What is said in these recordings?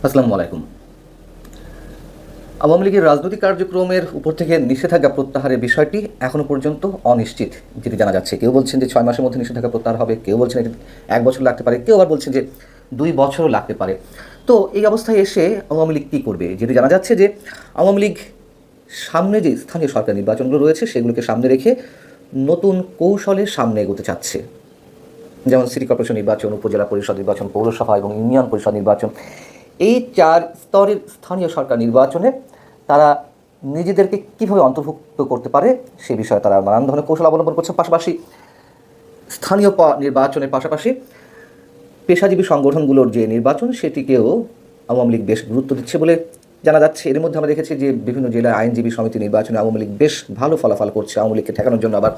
আসসালামু আলাইকুম। আওয়ামী লীগের রাজনৈতিক কার্যক্রমের উপর থেকে নিষেধাজ্ঞা প্রত্যাহারের বিষয়টি এখনো পর্যন্ত অনিশ্চিত, যেটি জানা যাচ্ছে। কেউ বলছেন যে 6 মাসের মধ্যে নিষেধাজ্ঞা প্রত্যাহার হবে, কেউ বলছেন এটি 1 বছর লাগতে পারে, কেউ আবার বলছেন যে 2 বছরও লাগতে পারে। তো এই অবস্থায় এসে আওয়ামী লীগ কী করবে? যেটি জানা যাচ্ছে যে আওয়ামী লীগ সামনে যে স্থানীয় সরকার নির্বাচনগুলো রয়েছে সেগুলোকে সামনে রেখে নতুন কৌশলে সামনে এগোতে চাচ্ছে। যেমন সিটি কর্পোরেশন নির্বাচন, উপজেলা পরিষদ নির্বাচন, পৌরসভা এবং ইউনিয়ন পরিষদ নির্বাচন, এই 4 স্তরের স্থানীয় সরকার নির্বাচনে তারা নিজেদেরকে কীভাবে অন্তর্ভুক্ত করতে পারে সে বিষয়ে তারা নানান ধরনের কৌশল অবলম্বন করছে। পাশাপাশি স্থানীয় নির্বাচনের পাশাপাশি পেশাজীবী সংগঠনগুলোর যে নির্বাচন সেটিকেও আওয়ামী লীগ বেশ গুরুত্ব দিচ্ছে বলে জানা যাচ্ছে। এর মধ্যে আমরা দেখেছি যে বিভিন্ন জেলায় আইনজীবী সমিতি নির্বাচনে আওয়ামী লীগ বেশ ভালো ফলাফল করছে। আওয়ামী লীগকে ঠেকানোর জন্য আবার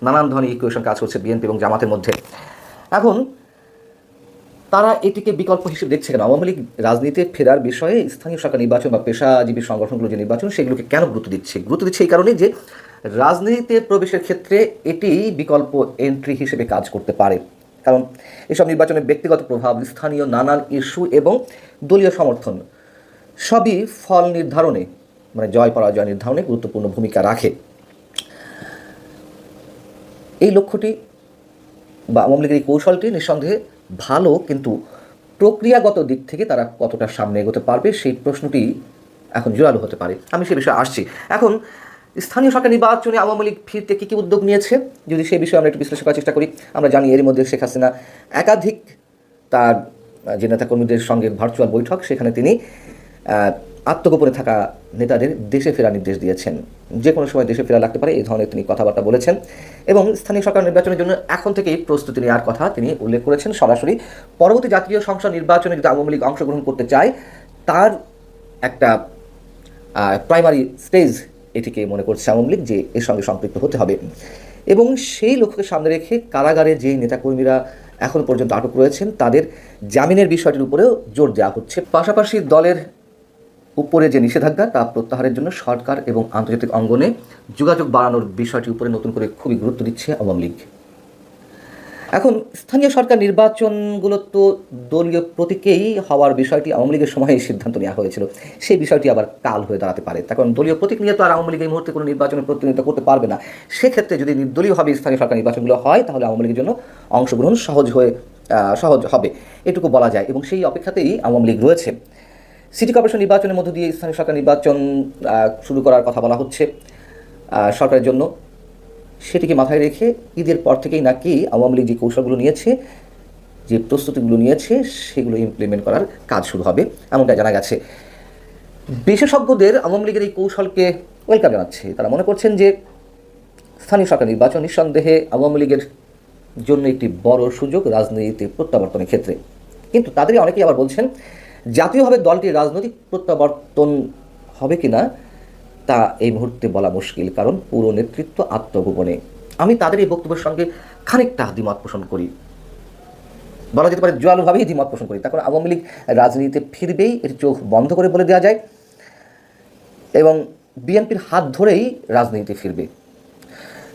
নানান ধরনের ইকুয়েশন কাজ করছে বিএনপি এবং জামাতের মধ্যে। এখন তারা এটিকে বিকল্প হিসেবে দেখছে কেন? আওয়ামী লীগ রাজনীতিতে ফেরার বিষয়ে স্থানীয় সরকার নির্বাচন বা পেশাজীবী সংগঠনগুলো যে নির্বাচন সেগুলোকে কেন গুরুত্ব দিচ্ছে? গুরুত্ব দিচ্ছে এই কারণে যে রাজনীতিতে প্রবেশের ক্ষেত্রে এটি বিকল্প এন্ট্রি হিসেবে কাজ করতে পারে। কারণ এসব নির্বাচনের ব্যক্তিগত প্রভাব, স্থানীয় নানান ইস্যু এবং দলীয় সমর্থন সবই ফল নির্ধারণে, মানে জয় পরাজয় নির্ধারণে গুরুত্বপূর্ণ ভূমিকা রাখে। এই লক্ষ্যটি বা আওয়ামী লীগের এই কৌশলটি নিঃসন্দেহে ভালো, কিন্তু প্রক্রিয়াগত দিক থেকে তারা কতটা সামনে এগোতে পারবে সেই প্রশ্নটি এখন জোরালো হতে পারে। আমি সে বিষয়ে আসছি। এখন স্থানীয় সরকার নির্বাচনে আওয়ামী লীগ ফিরতে কী কী উদ্যোগ নিয়েছে যদি সেই বিষয়ে আমরা একটু বিশ্লেষণ করার চেষ্টা করি। আমরা জানি এর মধ্যে শেখ হাসিনা একাধিক তার যে নেতাকর্মীদের সঙ্গে ভার্চুয়াল বৈঠক, সেখানে তিনি আত্মগোপনে থাকা নেতাদের দেশে ফেরার নির্দেশ দিয়েছেন। যে কোনো সময় দেশে ফেরা লাগতে পারে এই ধরনের তিনি কথাবার্তা বলেছেন এবং স্থানীয় সরকার নির্বাচনের জন্য এখন থেকেই প্রস্তুতি নেওয়ার কথা তিনি উল্লেখ করেছেন সরাসরি। পরবর্তী জাতীয় সংসদ নির্বাচনে যদি আওয়ামী লীগ অংশগ্রহণ করতে চায় তার একটা প্রাইমারি স্টেজ এটিকে মনে করছে আওয়ামী লীগ যে এর সঙ্গে সম্পৃক্ত হতে হবে এবং সেই লক্ষ্যকে সামনে রেখে কারাগারে যে নেতাকর্মীরা এখন পর্যন্ত আটক রয়েছেন তাদের জামিনের বিষয়টির উপরেও জোর দেওয়া হচ্ছে। পাশাপাশি দলের উপরে যে নিষেধাজ্ঞা তা প্রত্যাহারের জন্য সরকার এবং আন্তর্জাতিক অঙ্গনে যোগাযোগ বাড়ানোর বিষয়টির উপরে নতুন করে খুবই গুরুত্ব দিচ্ছে আওয়ামী লীগ। এখন স্থানীয় সরকার নির্বাচনগুলো তো দলীয় প্রতীকেই হওয়ার বিষয়টি আওয়ামী লীগের সময় সিদ্ধান্ত নেওয়া হয়েছিল, সেই বিষয়টি আবার কাল হয়ে দাঁড়াতে পারে। কারণ দলীয় প্রতীক নিয়ে তো আর আওয়ামী লীগ এই মুহূর্তে কোনো নির্বাচনে প্রতিনিধিত্ব করতে পারবে না। সেক্ষেত্রে যদি নির্দলীয়ভাবে স্থানীয় সরকার নির্বাচনগুলো হয় তাহলে আওয়ামী লীগের জন্য অংশগ্রহণ সহজ হবে, এটুকু বলা যায় এবং সেই অপেক্ষাতেই আওয়ামী লীগ রয়েছে। সিটি কর্পোরেশন নির্বাচনের মধ্য দিয়ে স্থানীয় সরকার নির্বাচন শুরু করার কথা বলা হচ্ছে সরকারের জন্য। সেটিকে মাথায় রেখে ঈদের পর থেকেই নাকি আওয়ামী লীগ যে কৌশলগুলো নিয়েছে, যে প্রস্তুতিগুলো নিয়েছে সেগুলো ইমপ্লিমেন্ট করার কাজ শুরু হবে এমনটা জানা গেছে। বিশেষজ্ঞদের আওয়ামী লীগের এই কৌশলকে ওয়েলকাম জানাচ্ছে। তারা মনে করছেন যে স্থানীয় সরকার নির্বাচন নিঃসন্দেহে আওয়ামী লীগের জন্য একটি বড় সুযোগ রাজনীতিতে প্রত্যাবর্তনের ক্ষেত্রে। কিন্তু তাদেরই অনেকেই আবার বলছেন জাতীয়ভাবে দলটির রাজনৈতিক প্রত্যাবর্তন হবে কিনা তা এই মুহূর্তে বলা মুশকিল, কারণ পুরো নেতৃত্ব আত্মগোপনে। আমি তাদের এই বক্তব্যের সঙ্গে খানিকটা দ্বিমত পোষণ করি, বলা যেতে পারে জোরালোভাবেই দ্বিমত পোষণ করি। তখন আওয়ামী লীগ রাজনীতিতে ফিরবেই, এর চোখ বন্ধ করে বলে দেওয়া যায়, এবং বিএনপির হাত ধরেই রাজনীতিতে ফিরবে।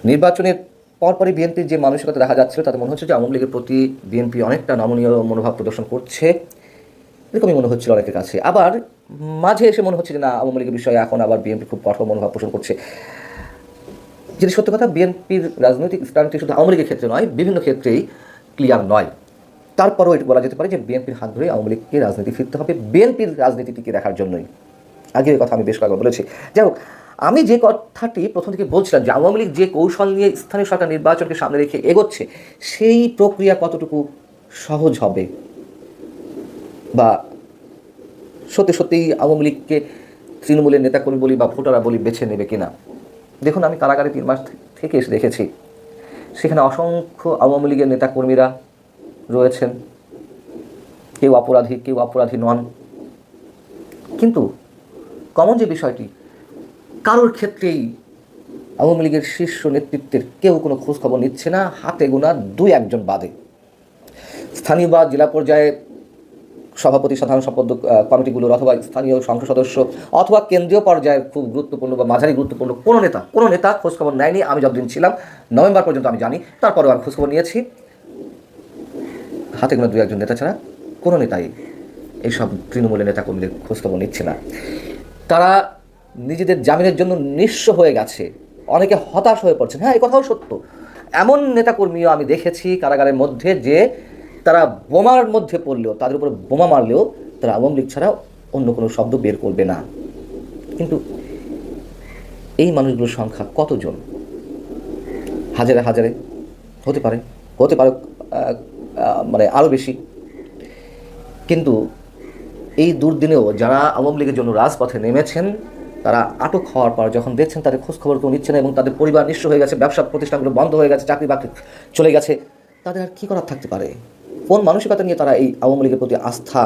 নির্বাচনের পরপরই বিএনপির যে মানসিকতা দেখা যাচ্ছিল তাতে মনে হচ্ছে যে আওয়ামী লীগের প্রতি বিএনপি অনেকটা নমনীয় মনোভাব প্রদর্শন করছে, এরকমই মনে হচ্ছিল অনেকের কাছে। আবার মাঝে এসে মনে হচ্ছে যে না, আওয়ামী লীগের বিষয়ে এখন আবার বিএনপি খুব কঠোর মনোভাব পোষণ করছে। যেটি সত্য কথা, বিএনপির রাজনৈতিক স্ট্যান্ডটি শুধু আওয়ামী লীগের ক্ষেত্রে নয়, বিভিন্ন ক্ষেত্রেই ক্লিয়ার নয়। তারপরেও এটি বলা যেতে পারে যে বিএনপির হাত ধরে আওয়ামী লীগকে রাজনীতি ফিরতে হবে, বিএনপির রাজনীতিটিকে দেখার জন্যই। আগে এই কথা আমি বেশ কয়েকবার বলেছি। যাই হোক, আমি যে কথাটি প্রথম থেকে বলছিলাম যে আওয়ামী লীগ যে কৌশল নিয়ে স্থানীয় সরকার নির্বাচনকে সামনে রেখে এগোচ্ছে সেই প্রক্রিয়া কতটুকু সহজ হবে বা সত্যি সত্যিই আওয়ামী লীগকে তৃণমূলের নেতাকর্মী বলি বা ভোটাররা বলি বেছে নেবে কিনা। দেখুন, আমি কারাগারে 3 মাস থেকে এসে দেখেছি সেখানে অসংখ্য আওয়ামী লীগের নেতাকর্মীরা রয়েছেন, কেউ অপরাধী কেউ অপরাধী নন, কিন্তু কমন যে বিষয়টি, কারোর ক্ষেত্রেই আওয়ামী লীগের শীর্ষ নেতৃত্বের কেউ কোনো খোঁজখবর নিচ্ছে না, হাতে গোনা 2-1 জন বাদে। স্থানীয় বা জেলা পর্যায়ে সভাপতি, সাধারণ সম্পাদক কমিটিগুলোর অথবা স্থানীয় সংসদ সদস্য অথবা কেন্দ্রীয় পর্যায়ের খুব গুরুত্বপূর্ণ বা মাঝারি গুরুত্বপূর্ণ কোনো নেতা খোঁজখবর নেয়নি। আমি যতদিন ছিলাম, নভেম্বর পর্যন্ত আমি জানি, তারপরেও আমি খোঁজখবর নিয়েছি, হাতে গোনা 2-1 জন নেতা ছাড়া কোনো নেতাই এইসব তৃণমূলের নেতাকর্মীদের খোঁজখবর নিচ্ছে না। তারা নিজেদের জামিনের জন্য নিঃস্ব হয়ে গেছে, অনেকে হতাশ হয়ে পড়ছেন। হ্যাঁ, এই কথাও সত্য। এমন নেতাকর্মীও আমি দেখেছি কারাগারের মধ্যে যে তারা বোমার মধ্যে পড়লেও, তাদের উপর বোমা মারলেও তারা আওয়ামী লীগ ছাড়া অন্য কোনো শব্দ বের করবে না। কিন্তু এই মানুষগুলোর সংখ্যা কতজন? হাজারে হাজারে হতে পারে, মানে আরও বেশি। কিন্তু এই দুর্দিনেও যারা আওয়ামী লীগের জন্য রাজপথে নেমেছেন, তারা আটক হওয়ার পর যখন দেখছেন তাদের খোঁজখবর কেউ নিচ্ছে না এবং তাদের পরিবার নিঃস্ব হয়ে গেছে, ব্যবসা প্রতিষ্ঠানগুলো বন্ধ হয়ে গেছে, চাকরি বাকরি চলে গেছে, তাদের আর কী করার থাকতে পারে? কোন মানসিকতা নিয়ে তারা এই আওয়ামী লীগের প্রতি আস্থা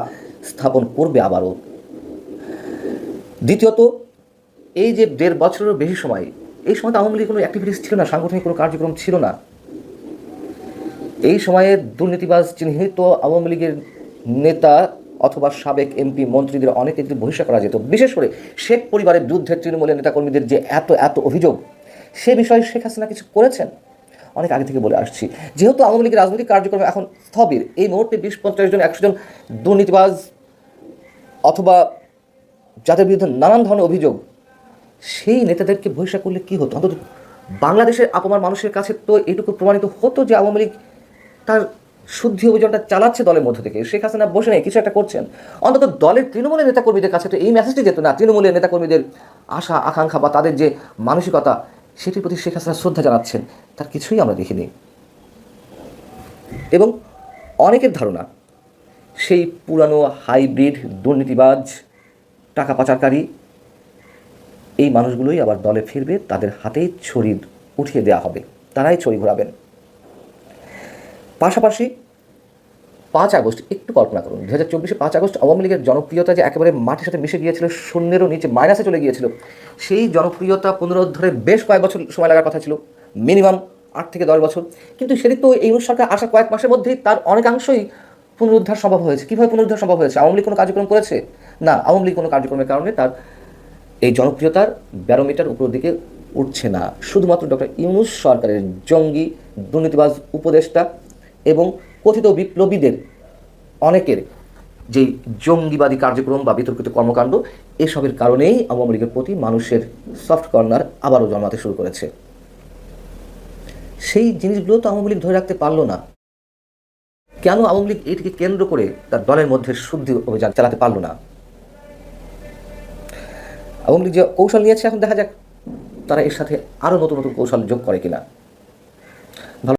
স্থাপন করবে আবারও? দ্বিতীয়ত, এই যে 1.5 বছরেরও বেশি সময়, এই সময় তো আওয়ামী লীগের কোনো অ্যাক্টিভিটিস ছিল না, সাংগঠনিক কোনো কার্যক্রম ছিল না। এই সময়ে দুর্নীতিবাজ চিহ্নিত আওয়ামী লীগের নেতা অথবা সাবেক এমপি মন্ত্রীদের অনেকে যদি বহিষ্কার করা যেত। বিশেষ করে শেখ পরিবারের বিরুদ্ধে তৃণমূলের নেতাকর্মীদের যে এত অভিযোগ, সে বিষয়ে শেখ হাসিনা কিছু করেছেন? অনেক আগে থেকে বলে আসছি, যেহেতু আওয়ামী লীগের রাজনৈতিক কার্যক্রম এখন স্থবির, এই মুহূর্তে 20-50 জন 100 জন দুর্নীতিবাজ অথবা যাদের বিরুদ্ধে নানান ধরনের অভিযোগ, সেই নেতাদেরকে বহিষ্কার করলে কী হতো? অন্তত বাংলাদেশের আপামর মানুষের কাছে তো এইটুকু প্রমাণিত হতো যে আওয়ামী লীগ তার শুদ্ধি অভিযানটা চালাচ্ছে দলের মধ্য থেকে। শেখ হাসিনা বসে নেই, কিছু একটা করছেন। অন্তত দলের তৃণমূলের নেতাকর্মীদের কাছে তো এই মেসেজটি যেত না, তৃণমূলের নেতাকর্মীদের আশা আকাঙ্ক্ষা বা তাদের যে মানসিকতা, সেটির প্রতি শেখ হাসিনা শ্রদ্ধা জানাচ্ছেন, তার কিছুই আমরা দেখিনি। এবং অনেকের ধারণা সেই পুরানো হাইব্রিড দুর্নীতিবাজ, টাকা পাচারকারী, এই মানুষগুলোই আবার দলে ফিরবে, তাদের হাতেই ছড়ি উঠিয়ে দেওয়া হবে, তারাই ছড়ি ঘোরাবেন। পাশাপাশি 5 আগস্ট, একটু কল্পনা করুন, 2024-এ 5 আগস্ট আওয়ামী লীগের জনপ্রিয়তা যে একেবারে মাটির সাথে মিশে গিয়েছিল, শূন্যেরও নিচে মাইনাসে চলে গিয়েছিল, সেই জনপ্রিয়তা পুনরুদ্ধারে বেশ কয়েক বছর সময় লাগার কথা ছিল, মিনিমাম 8 থেকে 10 বছর। কিন্তু সেটি তো এই সরকার আসা কয়েক মাসের মধ্যেই তার অনেকাংশই পুনরুদ্ধার সম্ভব হয়েছে। কীভাবে পুনরুদ্ধার সম্ভব হয়েছে? আওয়ামী লীগ কোনো কার্যক্রম করেছে? না, আওয়ামী লীগ কোনো কার্যক্রমের কারণে তার এই জনপ্রিয়তার ব্যারোমিটার উপর দিকে উঠছে না। শুধুমাত্র ডক্টর ইউনূস সরকারের জঙ্গি দুর্নীতিবাজ উপদেষ্টা এবং কথিত বিপ্লবীদের অনেকের যেই জঙ্গিবাদী কার্যক্রম বা বিতর্কিত কর্মকাণ্ড, এসবের কারণেই আওয়ামী লীগের প্রতি মানুষের সফট কর্নার আবারও জন্মাতে শুরু করেছে। সেই জিনিসগুলো তো আওয়ামী লীগ ধরে রাখতে পারলো না। কেন আওয়ামী লীগ এটিকে কেন্দ্র করে তার দলের মধ্যে শুদ্ধি অভিযান চালাতে পারলো না? আওয়ামী লীগ যে কৌশল নিয়েছে, এখন দেখা যাক তারা এর সাথে আরও নতুন নতুন কৌশল যোগ করে কিনা।